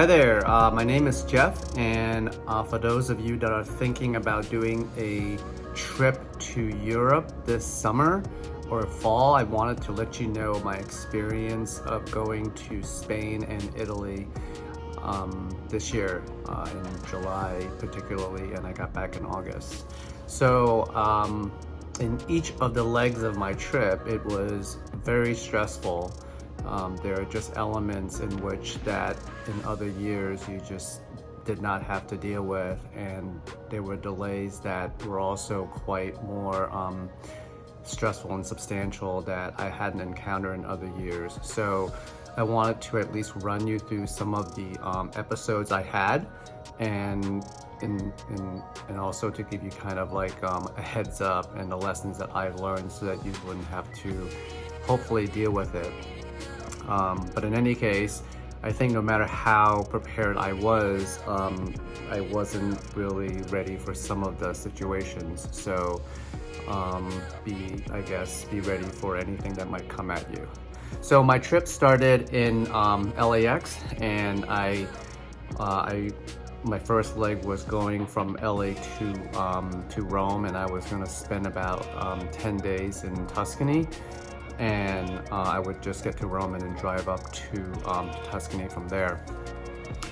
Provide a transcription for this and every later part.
Hi there, my name is Jeff, and for those of you that are thinking about doing a trip to Europe this summer or fall, I wanted to let you know my experience of going to Spain and Italy this year in July particularly, and I got back in August. So in each of the legs of my trip, it was very stressful. There are just elements in which that in other years you just did not have to deal with, and there were delays that were also quite more stressful and substantial that I hadn't encountered in other years. So I wanted to at least run you through some of the episodes I had, and also to give you kind of like a heads up and the lessons that I've learned so that you wouldn't have to hopefully deal with it. But in any case, I think no matter how prepared I was, I wasn't really ready for some of the situations. So be ready for anything that might come at you. So my trip started in LAX, and my first leg was going from LA to Rome, and I was going to spend about 10 days in Tuscany. And I would just get to Rome and then drive up to Tuscany from there.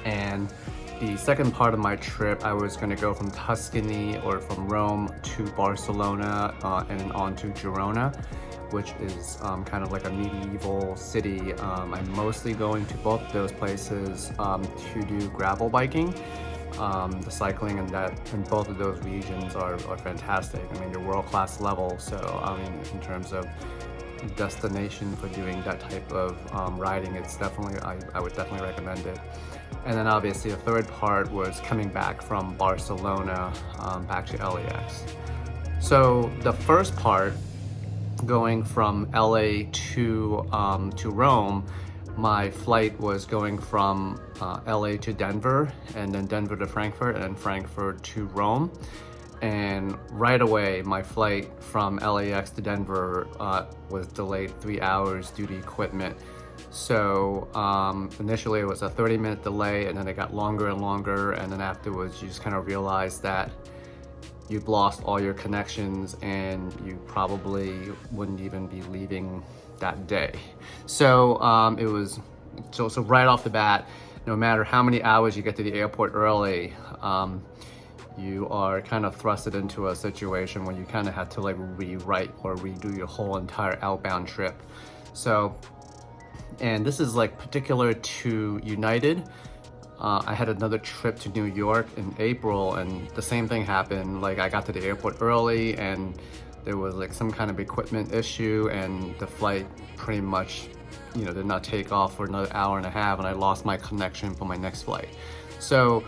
And the second part of my trip, I was going to go from Tuscany or from Rome to Barcelona and then on to Girona, which is kind of like a medieval city. I'm mostly going to both of those places to do gravel biking. The cycling in both of those regions are fantastic. I mean, they're world-class level. So I mean, in terms of destination for doing that type of riding, it's definitely, I would definitely recommend it. And then obviously the third part was coming back from Barcelona back to LAX. So the first part, going from LA to Rome, my flight was going from LA to Denver, and then Denver to Frankfurt, and then Frankfurt to Rome. And right away, my flight from LAX to Denver was delayed 3 hours due to equipment. So initially it was a 30-minute delay, and then it got longer and longer. And then afterwards, you just kind of realize that you've lost all your connections and you probably wouldn't even be leaving that day. So it was, so right off the bat, no matter how many hours you get to the airport early, you are kind of thrusted into a situation where you kind of have to like rewrite or redo your whole entire outbound trip. So, and this is like particular to United. I had another trip to New York in April, and the same thing happened. Like, I got to the airport early and there was like some kind of equipment issue, and the flight pretty much, did not take off for another hour and a half, and I lost my connection for my next flight. So,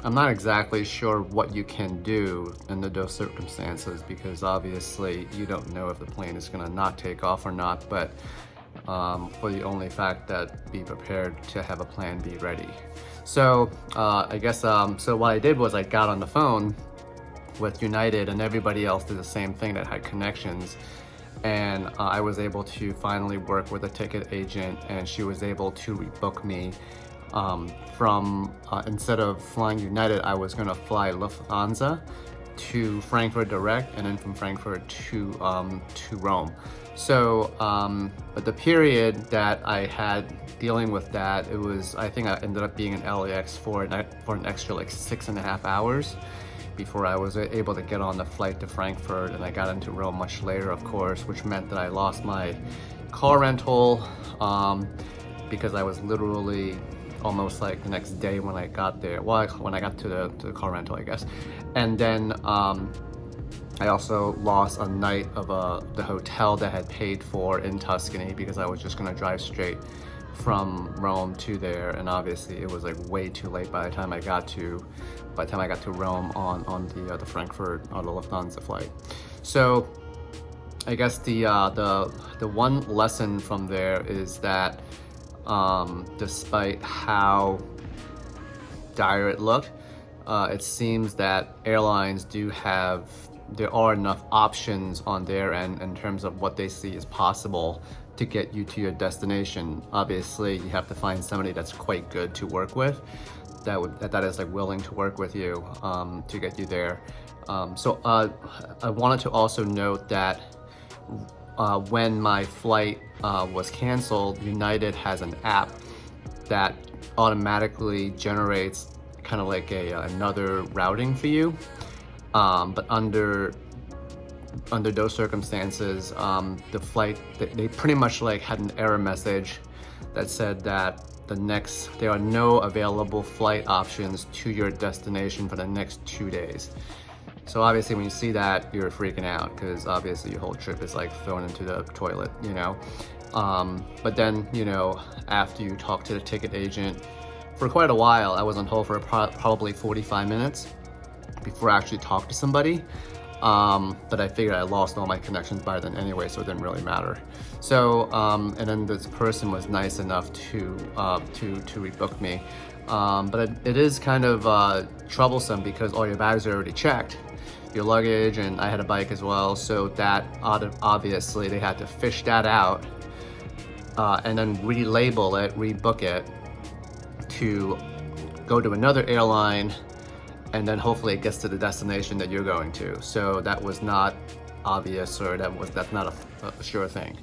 I'm not exactly sure what you can do under those circumstances, because obviously you don't know if the plane is going to not take off or not, but for the only fact that be prepared to have a plan B ready. So I guess, so what I did was I got on the phone with United, and everybody else did the same thing that had connections. And I was able to finally work with a ticket agent, and she was able to rebook me from instead of flying United, I was gonna fly Lufthansa to Frankfurt direct, and then from Frankfurt to Rome. So, but the period that I had dealing with that, it was, I think I ended up being in LAX for an extra like 6.5 hours before I was able to get on the flight to Frankfurt, and I got into Rome much later, of course, which meant that I lost my car rental because I was literally almost like the next day when I got there. Well, when I got to the car rental, I guess. And then I also lost a night of the hotel that I had paid for in Tuscany, because I was just gonna drive straight from Rome to there, and obviously it was like way too late by the time I got to Rome on the Frankfurt or the Lufthansa flight. So I guess the one lesson from there is that despite how dire it looked, it seems that airlines do have there are enough options on their end in terms of what they see is possible to get you to your destination. Obviously, you have to find somebody that's quite good to work with, that is like willing to work with you to get you there. I wanted to also note that when my flight was canceled, United has an app that automatically generates kind of like another routing for you. But under those circumstances, the flight, they pretty much like had an error message that said that there are no available flight options to your destination for the next 2 days. So obviously when you see that, you're freaking out because obviously your whole trip is like thrown into the toilet, you know. But then, you know, after you talk to the ticket agent for quite a while, I was on hold for probably 45 minutes before I actually talked to somebody. But I figured I lost all my connections by then anyway, so it didn't really matter. So, and then this person was nice enough to rebook me. But it is kind of troublesome because all your bags are already checked, your luggage, and I had a bike as well. So that obviously they had to fish that out and then relabel it, rebook it to go to another airline, and then hopefully it gets to the destination that you're going to. So that was not obvious, or that's not a sure thing.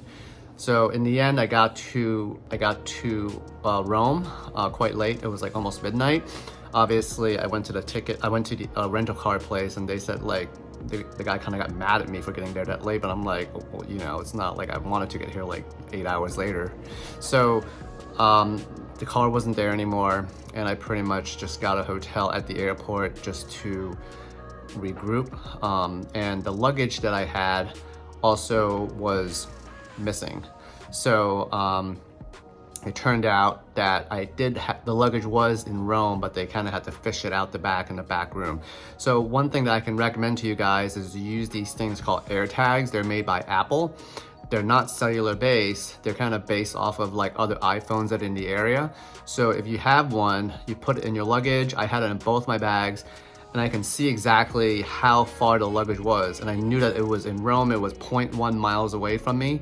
So in the end, I got to Rome quite late. It was like almost midnight. Obviously, I went to the rental car place, and they said like the guy kind of got mad at me for getting there that late. But I'm like, well, you know, it's not like I wanted to get here like 8 hours later. So the car wasn't there anymore, and I pretty much just got a hotel at the airport just to regroup. And the luggage that I had also was missing. So it turned out that the luggage was in Rome, but they kind of had to fish it out the back in the back room. So one thing that I can recommend to you guys is to use these things called AirTags. They're made by Apple. They're not cellular based. They're kind of based off of like other iPhones that are in the area. So if you have one, you put it in your luggage. I had it in both my bags, and I can see exactly how far the luggage was. And I knew that it was in Rome. It was 0.1 miles away from me.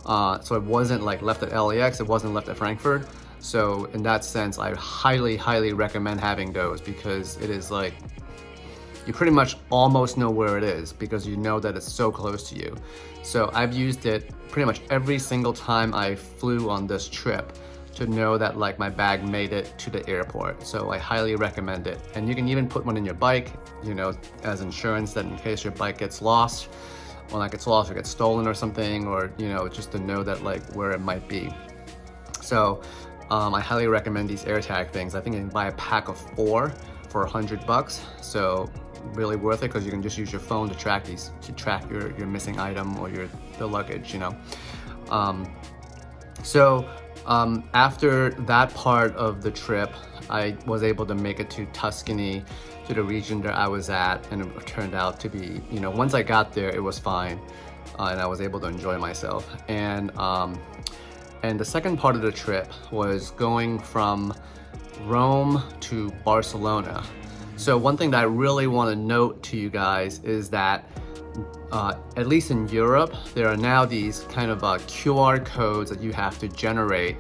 So it wasn't like left at LAX. It wasn't left at Frankfurt. So in that sense, I highly, highly recommend having those, because it is like, you pretty much almost know where it is because you know that it's so close to you. So I've used it pretty much every single time I flew on this trip to know that like my bag made it to the airport. So I highly recommend it. And you can even put one in your bike, you know, as insurance, that in case your bike gets lost, or like gets lost or gets stolen or something, or, you know, just to know that like where it might be. So I highly recommend these AirTag things. I think you can buy a pack of 4 for $100. So really worth it, because you can just use your phone to track your missing item or the luggage, you know. After that part of the trip, I was able to make it to Tuscany, to the region that I was at, and it turned out to be, you know, once I got there, it was fine, and I was able to enjoy myself. And the second part of the trip was going from Rome to Barcelona. So one thing that I really want to note to you guys is that at least in Europe, there are now these kind of QR codes that you have to generate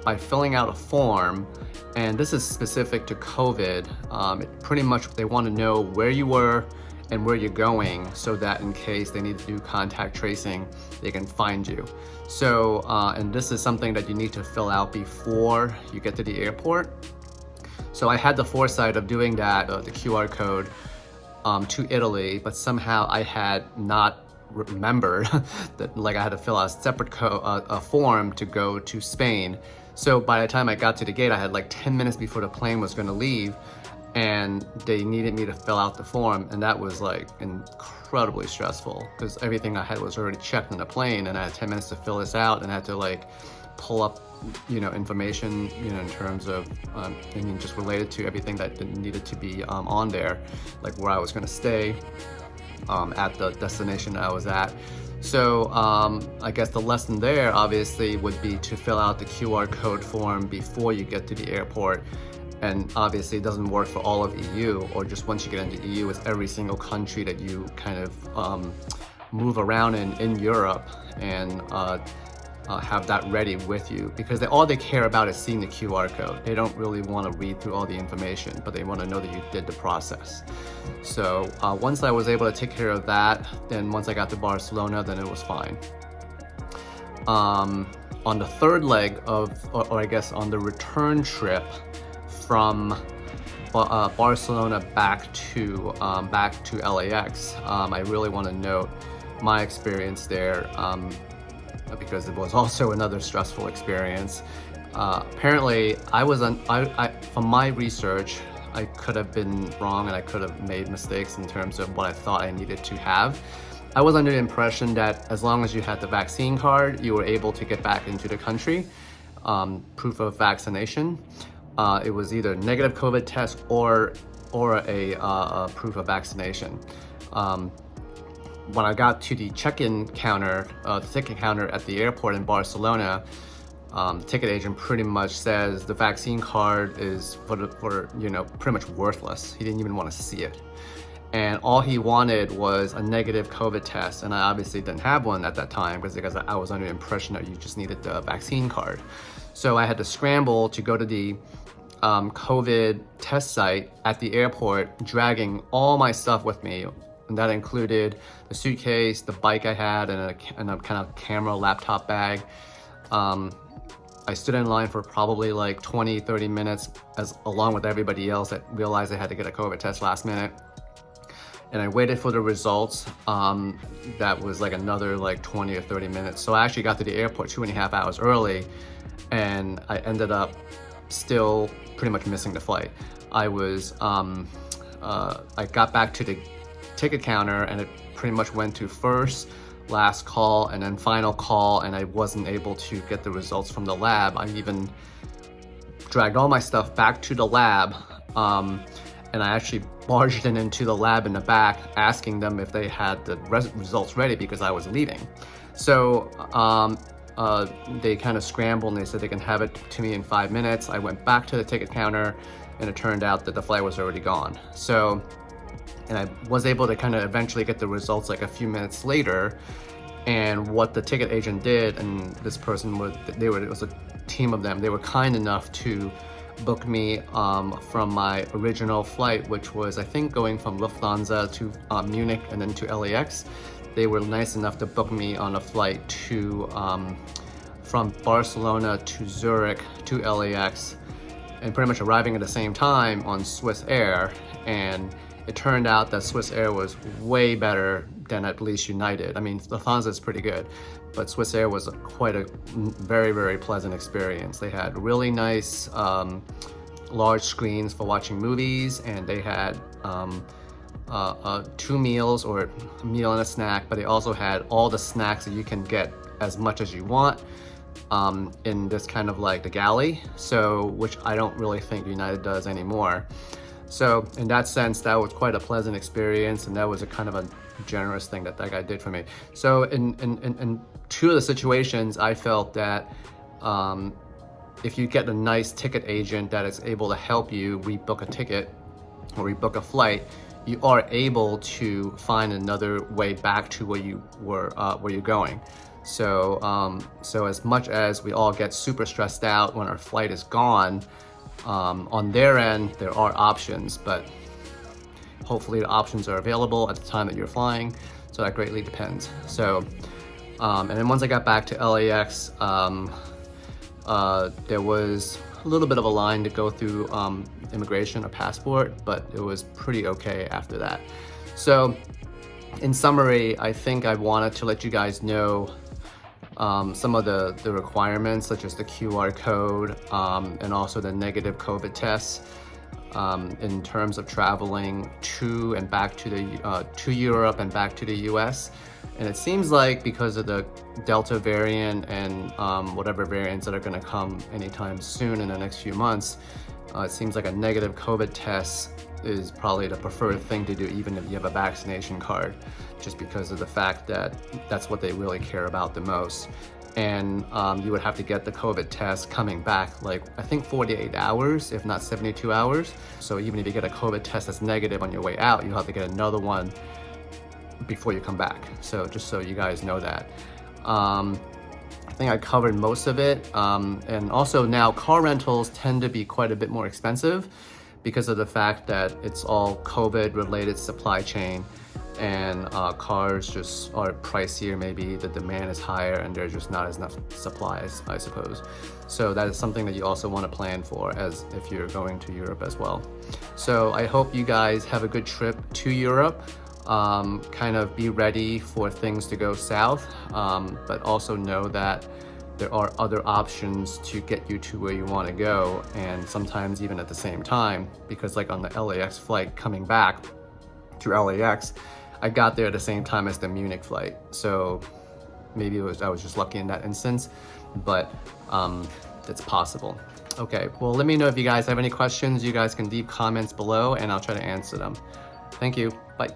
by filling out a form. And this is specific to COVID. Pretty much they want to know where you were and where you're going, so that in case they need to do contact tracing, they can find you. So, and this is something that you need to fill out before you get to the airport. So I had the foresight of doing that, the QR code, to Italy, but somehow I had not remembered that like I had to fill out a separate form to go to Spain. So by the time I got to the gate, I had like 10 minutes before the plane was gonna leave, and they needed me to fill out the form, and that was like incredibly stressful because everything I had was already checked on the plane, and I had 10 minutes to fill this out, and I had to like pull up, you know, information, you know, in terms of, I mean, just related to everything that needed to be on there, like where I was gonna stay, at the destination that I was at. So I guess the lesson there obviously would be to fill out the QR code form before you get to the airport. And obviously it doesn't work for all of EU or just once you get into EU, it's every single country that you kind of move around in Europe, and have that ready with you, because all they care about is seeing the QR code. They don't really want to read through all the information, but they want to know that you did the process. So once I was able to take care of that, then once I got to Barcelona, then it was fine. On the third leg of, or I guess on the return trip from Barcelona back to LAX, I really want to note my experience there, because it was also another stressful experience. Apparently, from my research, I could have been wrong and I could have made mistakes in terms of what I thought I needed to have. I was under the impression that as long as you had the vaccine card, you were able to get back into the country, proof of vaccination. It was either negative COVID test or a proof of vaccination. When I got to the check-in counter, the ticket counter at the airport in Barcelona, the ticket agent pretty much says the vaccine card is pretty much worthless. He didn't even want to see it. And all he wanted was a negative COVID test, and I obviously didn't have one at that time because I was under the impression that you just needed the vaccine card. So I had to scramble to go to the COVID test site at the airport, dragging all my stuff with me. And that included the suitcase, the bike I had, and a kind of camera laptop bag. I stood in line for probably like 20-30 minutes along with everybody else that realized they had to get a COVID test last minute. And I waited for the results. That was like another like 20 or 30 minutes. So I actually got to the airport 2.5 hours early, and I ended up still pretty much missing the flight. I got back to the ticket counter and it pretty much went to first, last call, and then final call, and I wasn't able to get the results from the lab. I even dragged all my stuff back to the lab, and I actually barged into the lab in the back asking them if they had the results ready because I was leaving. So they kind of scrambled and they said they can have it to me in 5 minutes. I went back to the ticket counter and it turned out that the flight was already gone. And I was able to kind of eventually get the results like a few minutes later. And what the ticket agent did, and this person it was a team of them, they were kind enough to book me from my original flight, which was I think going from Lufthansa to Munich and then to LAX. They were nice enough to book me on a flight from Barcelona to Zurich to LAX, and pretty much arriving at the same time on Swiss Air. And it turned out that Swiss Air was way better than at least United. I mean, Lufthansa is pretty good, but Swiss Air was quite a very, very pleasant experience. They had really nice large screens for watching movies, and they had 2 meals, or a meal and a snack, but they also had all the snacks that you can get as much as you want in this kind of like the galley, which I don't really think United does anymore. So in that sense, that was quite a pleasant experience, and that was a kind of a generous thing that guy did for me. So in 2 of the situations, I felt that if you get a nice ticket agent that is able to help you rebook a ticket or rebook a flight, you are able to find another way back to where you're going. So as much as we all get super stressed out when our flight is gone, on their end, there are options, but hopefully the options are available at the time that you're flying. So that greatly depends. So, and then once I got back to LAX, there was a little bit of a line to go through immigration or passport, but it was pretty okay after that. So in summary, I think I wanted to let you guys know some of the requirements, such as the QR code and also the negative COVID tests in terms of traveling to and back to Europe and back to the US. And it seems like because of the Delta variant and whatever variants that are going to come anytime soon in the next few months, it seems like a negative COVID test is probably the preferred thing to do, even if you have a vaccination card, just because of the fact that that's what they really care about the most. and you would have to get the COVID test coming back, like I think 48 hours, if not 72 hours. So even if you get a COVID test that's negative on your way out, you'll have to get another one before you come back. So just so you guys know that. I think I covered most of it. And also now car rentals tend to be quite a bit more expensive because of the fact that it's all COVID related supply chain, and cars just are pricier. Maybe the demand is higher and there's just not as enough supplies, I suppose. So that is something that you also want to plan for as if you're going to Europe as well. So I hope you guys have a good trip to Europe. Kind of be ready for things to go south, but also know that there are other options to get you to where you want to go, and sometimes even at the same time, because like on the LAX flight coming back to LAX, I got there at the same time as the Munich flight. So maybe I was just lucky in that instance, but it's possible. Okay, well, let me know if you guys have any questions. You guys can leave comments below and I'll try to answer them. Thank you. Bye.